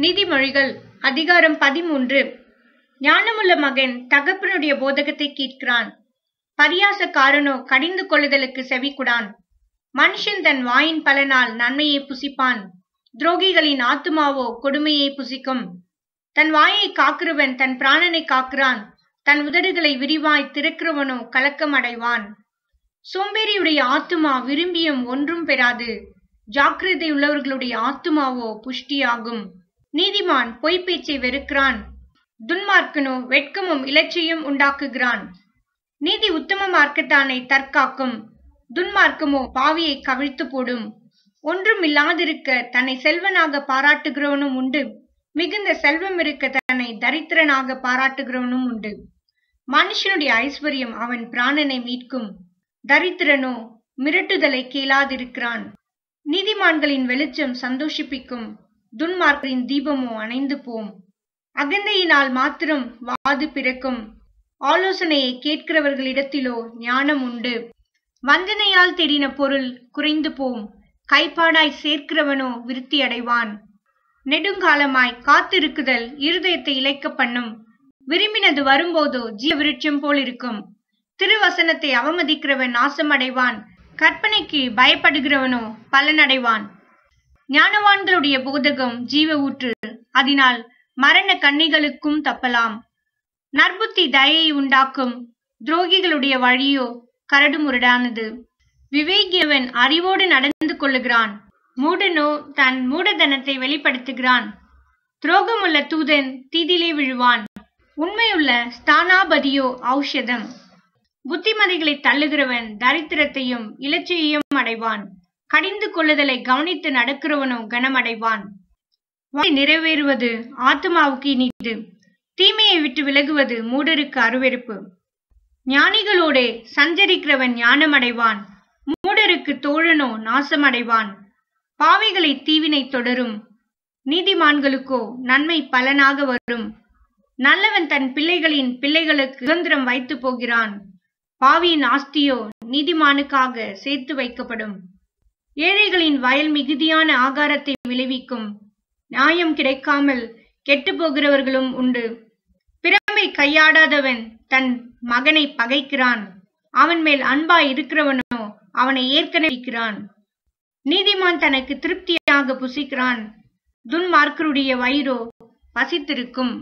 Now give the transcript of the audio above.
நீதிமொழிகள் அதிகாரம் 13. ஞானமுள்ள மகன் தகப்பனுடைய போதகத்தை கேட்கிறான். பரியாசக்காரனோ கடிந்து கொள்ளுதலுக்கு செவிக்குடான். மனுஷன் தன் வாயின் பலனால் நன்மையை புசிப்பான். துரோகிகளின் ஆத்துமாவோ கொடுமையை புசிக்கும். தன் வாயை காக்கிறவன் தன் பிராணனை காக்கிறான். தன் உதடுகளை விரிவாய் திறக்கிறவனோ கலக்கம் அடைவான். சோம்பேறியுடைய ஆத்துமா விரும்பியும் ஒன்றும் பெறாது. ஜாக்கிரதை உள்ளவர்களுடைய ஆத்துமாவோ புஷ்டியாகும். நீதிமான் பொய்ப்பேச்சை வெறுக்கிறான். துன்மார்க்கனோ வெட்கமும் இலச்சையும் உண்டாக்குகிறான். நீதி உத்தம மார்க்கத்தானை தற்காக்கும். துன்மார்க்கமோ பாவியை கவிழ்த்து போடும். ஒன்றும் இல்லாதிருக்க தன்னை செல்வனாக பாராட்டுகிறவனும் உண்டு. மிகுந்த செல்வம் இருக்க தன்னை தரித்திரனாக பாராட்டுகிறவனும் உண்டு. மனுஷனுடைய ஐஸ்வர்யம் அவன் பிராணனை மீட்கும். தரித்திரனோ மிரட்டுதலை கேளாதிருக்கிறான். நீதிமான்களின் வெளிச்சம் சந்தோஷிப்பிக்கும். துன்மார்க்கரின் தீபமோ அணைந்து போம். அகந்தையினால் மாத்திரம் வாது பிறக்கும். ஆலோசனையை கேட்கிறவர்களிடத்திலோ ஞானம் உண்டு. வஞ்சனையால் தேடின பொருள் குறைந்து போம். கைப்பாடாய் சேர்க்கிறவனோ விருத்தி அடைவான். நெடுங்காலமாய் காத்திருக்குதல் இருதயத்தை இளைக்க பண்ணும். விரும்பினது வரும்போதோ ஜீவ விருட்சம் போல் இருக்கும். திருவசனத்தை அவமதிக்கிறவன் நாசம் அடைவான். கற்பனைக்கு பயப்படுகிறவனோ பலனடைவான். ஞானவான்களுடைய போதகம் ஜீவ ஊற்று. அதனால் மரண கண்ணிகளுக்கும் தப்பலாம். நற்புத்தி தயையை உண்டாக்கும். துரோகிகளுடைய வழியோ கரடுமுரடானது. விவேகியவன் அறிவோடு நடந்து கொள்ளுகிறான். மூடனோ தன் மூடதனத்தை வெளிப்படுத்துகிறான். துரோகமுள்ள தூதன் தீதிலே விழுவான். உண்மையுள்ள ஸ்தானாபதியோ ஔஷதம். புத்திமதிகளை தள்ளுகிறவன் தரித்திரத்தையும் இலச்சையையும் அடைவான். கடிந்து கொள்ளுதலை கவனித்து நடக்கிறவனோ கனமடைவான். நிறைவேறுவது ஆத்மாவுக்கு இனிது. தீமையை விட்டு விலகுவது மூடருக்கு அருவெருப்பு. ஞானிகளோடே சஞ்சரிக்கிறவன் ஞானமடைவான். மூடருக்கு தோழனோ நாசமடைவான். பாவிகளை தீவினை தொடரும். நீதிமான்களுக்கோ நன்மை பலனாக வரும். நல்லவன் தன் பிள்ளைகளின் பிள்ளைகளுக்கு சுதந்திரம் வைத்து போகிறான். பாவியின் ஆஸ்தியோ நீதிமானுக்காக சேர்த்து வைக்கப்படும். ஏழைகளின் வயல் மிகுதியான ஆகாரத்தை விளைவிக்கும். நியாயம் கிடைக்காமல் கெட்டு போகிறவர்களும் உண்டு. பிறமை கையாடாதவன் தன் மகனை பகைக்கிறான். அவன் மேல் அன்பாய் இருக்கிறவனோ அவனை ஏற்கனவே இருக்கிறான். நீதிமான் தனக்கு திருப்தியாக புசிக்கிறான். துன்மார்க்கருடைய வயிறோ பசித்திருக்கும்.